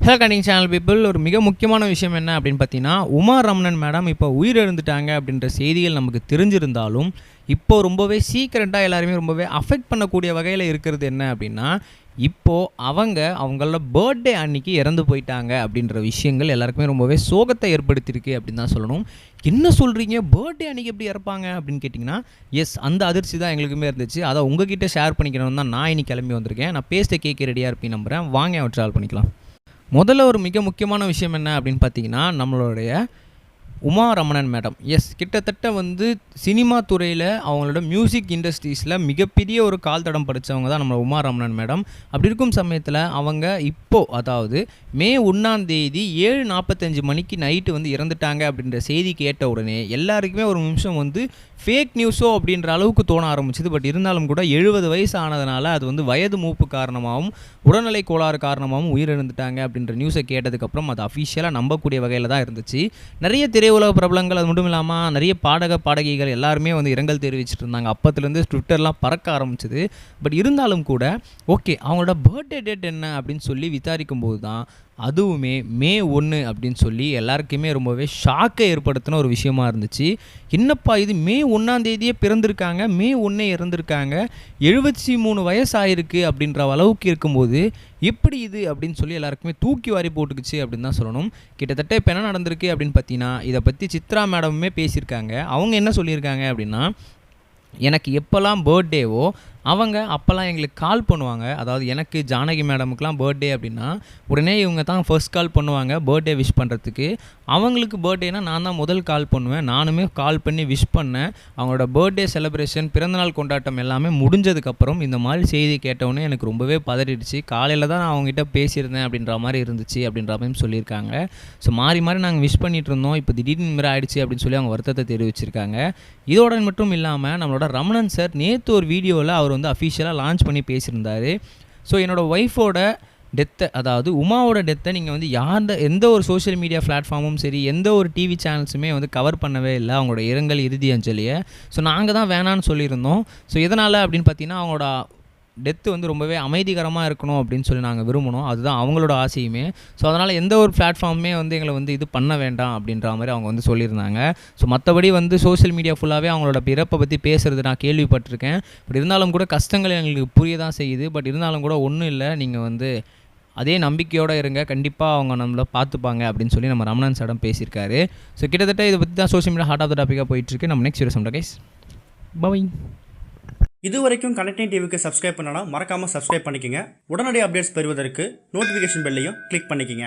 Hello கண்டிங் channel people, ஒரு மிக முக்கியமான விஷயம் என்ன அப்படின்னு பார்த்தீங்கன்னா, உமா ரமணன் மேடம் இப்போ உயிரிழந்துட்டாங்க அப்படின்ற செய்திகள் நமக்கு தெரிஞ்சிருந்தாலும், இப்போ ரொம்பவே சீக்கிரட்டாக எல்லாருமே ரொம்பவே அஃபெக்ட் பண்ணக்கூடிய வகையில் இருக்கிறது என்ன அப்படின்னா, இப்போது அவங்களோட பர்த்டே அன்னைக்கு இறந்து போயிட்டாங்க அப்படின்ற விஷயங்கள் எல்லாருக்குமே ரொம்பவே சோகத்தை ஏற்படுத்தியிருக்கு அப்படின்னு தான் சொல்லணும். என்ன சொல்கிறீங்க, பர்த்டே அன்றைக்கி எப்படி இறப்பாங்க அப்படின்னு கேட்டிங்கன்னா, எஸ், அந்த அதிர்ச்சி தான் எங்களுக்குமே இருந்துச்சு. அதை உங்ககிட்ட ஷேர் பண்ணிக்கணும்னு தான் நான் இன்னைக்கு கிளம்பி வந்திருக்கேன். நான் பேசிட்ட கேட்க ரெடியாக இருப்பேன் நம்புகிறேன். வாங்க அவர் ட்ராவல் பண்ணிக்கலாம். முதல்ல ஒரு மிக முக்கியமான விஷயம் என்ன அப்படின்னு பார்த்தீங்கன்னா, நம்மளுடைய உமா ரமணன் மேடம், எஸ், கிட்டத்தட்ட வந்து சினிமா துறையில் அவங்களோட மியூசிக் இண்டஸ்ட்ரீஸில் மிகப்பெரிய ஒரு கால் தடம் படித்தவங்க தான் நம்ம உமா ரமணன் மேடம். அப்படி இருக்கும் சமயத்தில் அவங்க இப்போது, அதாவது மே 1ஆம் தேதி 7:45 மணிக்கு நைட்டு வந்து இறந்துட்டாங்க அப்படின்ற செய்தி கேட்ட உடனே எல்லாருக்குமே ஒரு நிமிஷம் வந்து ஃபேக் நியூஸோ அப்படின்ற அளவுக்கு தோண ஆரம்பிச்சிது. பட் இருந்தாலும் கூட 70 வயசு ஆனதுனால அது வந்து வயது மூப்பு காரணமாகவும் உடல்நிலை கோளாறு காரணமாகவும் உயிரிழந்துட்டாங்க அப்படின்ற நியூஸை கேட்டதுக்கப்புறம் அது அஃபிஷியலாக நம்பக்கூடிய வகையில் தான் இருந்துச்சு. நிறைய திரையுலக பிரபலங்கள், அது மட்டும் இல்லாமல் நிறைய பாடகிகள் எல்லாருமே வந்து இரங்கல் தெரிவிச்சிட்டு இருந்தாங்க. அப்பத்துலேருந்து ட்விட்டர்லாம் பறக்க ஆரம்பிச்சிது. பட் இருந்தாலும் கூட ஓகே, அவங்களோட பர்த்டே டேட் என்ன அப்படின்னு சொல்லி விசாரிக்கும் போது தான் அதுவுமே மே 1 அப்படின்னு சொல்லி எல்லாருக்குமே ரொம்பவே ஷாக்கை ஏற்படுத்தின ஒரு விஷயமா இருந்துச்சு. என்னப்பா இது, மே 1ஆம் தேதியே பிறந்திருக்காங்க, மே 1 இறந்துருக்காங்க, 73 வயசு ஆயிருக்கு அப்படின்ற அளவுக்கு இருக்கும்போது எப்படி இது அப்படின்னு சொல்லி எல்லாருக்குமே தூக்கி வாரி போட்டுக்குச்சு அப்படின்னு தான் சொல்லணும். கிட்டத்தட்ட இப்போ என்ன நடந்திருக்கு அப்படின்னு பார்த்தீங்கன்னா, இதை பற்றி சித்ரா மேடமுமே பேசியிருக்காங்க. அவங்க என்ன சொல்லியிருக்காங்க அப்படின்னா, எனக்கு எப்போல்லாம் பர்த்டேவோ அவங்க அப்போல்லாம் எங்களுக்கு கால் பண்ணுவாங்க. அதாவது எனக்கு ஜானகி மேடமுக்கெலாம் பர்த்டே அப்படின்னா உடனே இவங்க தான் ஃபர்ஸ்ட் கால் பண்ணுவாங்க பர்த்டே விஷ் பண்ணுறதுக்கு. அவங்களுக்கு பர்த்டேனா நான் தான் முதல் கால் பண்ணுவேன். நானுமே கால் பண்ணி விஷ் பண்ணேன். அவங்களோட பர்த்டே செலிப்ரேஷன், பிறந்தநாள் கொண்டாட்டம் எல்லாமே முடிஞ்சதுக்கப்புறம் இந்த மாதிரி செய்தி கேட்டவுடனே எனக்கு ரொம்பவே பதறிடுச்சு. காலையில் தான் நான் அவங்ககிட்ட பேசியிருந்தேன் அப்படின்ற மாதிரி இருந்துச்சு அப்படின்ற மாதிரி சொல்லியிருக்காங்க. ஸோ மாறி நாங்கள் விஷ் பண்ணிகிட்டு இருந்தோம், இப்போ திடீர்னு மாரி ஆகிடுச்சு அப்படின்னு சொல்லி அவங்க வருத்தத்தை தெரிவிச்சிருக்காங்க. இதோட மட்டும் இல்லாமல் நம்மளோட ரமணன் சார் நேற்று ஒரு வீடியோவில் அவர் வந்து அஃபிஷியலாக லான்ச் பண்ணி பேசியிருந்தார். ஸோ என்னோடய ஒய்ஃபோட டெத்தை, அதாவது உமாவோட டெத்தை நீங்கள் வந்து எந்த ஒரு சோஷியல் மீடியா பிளாட்ஃபார்மும் சரி, எந்த ஒரு டிவி சேனல்ஸுமே வந்து கவர் பண்ணவே இல்லை அவங்களோட இரங்கல் இறுதி அஞ்சலியை. ஸோ நாங்கள் தான் வேணான்னு சொல்லியிருந்தோம். ஸோ எதனால் அப்படின்னு பார்த்தீங்கன்னா, அவங்களோட டெத்து வந்து ரொம்பவே அமைதிகரமாக இருக்கணும் அப்படின்னு சொல்லி நாங்கள் விரும்பணும். அதுதான் அவங்களோட ஆசையுமே. ஸோ அதனால் எந்த ஒரு பிளாட்ஃபார்முமே வந்து எங்களை வந்து இது பண்ண வேண்டாம் அப்படின்ற மாதிரி அவங்க வந்து சொல்லியிருந்தாங்க. ஸோ மற்றபடி வந்து சோஷியல் மீடியா ஃபுல்லாகவே அவங்களோட பிறப்பை பற்றி பேசுகிறது நான் கேள்விப்பட்டிருக்கேன். பட் இருந்தாலும் கூட கஷ்டங்கள் எங்களுக்கு புரிய தான் செய்யுது. பட் இருந்தாலும் கூட ஒன்றும் இல்லை, நீங்கள் வந்து அதே நம்பிக்கையோடு இருங்க, கண்டிப்பாக அவங்க நம்மளை பார்த்துப்பாங்க அப்படின்னு சொல்லி நம்ம ரமணன் சாடம் பேசியிருக்காரு. ஸோ கிட்டத்தட்ட இதை பற்றி தான் social media hot of the டாப்பிக்காக போயிட்டுருக்கு. நம்ம நெக்ஸ்ட் வீடியோ சொல்கிறேன் கைஸ். பை. இது வரைக்கும் கனெக்டிங் டிவிக்கு சப்ஸ்கிரைப் பண்ணனா மறக்காமல் சப்ஸ்கிரைப் பண்ணிக்கங்க. உடனடி அப்டேட்ஸ் பெறுவதற்கு நோட்டிஃபிகேஷன் பெல்லையும் கிளிக் பண்ணிக்கங்க.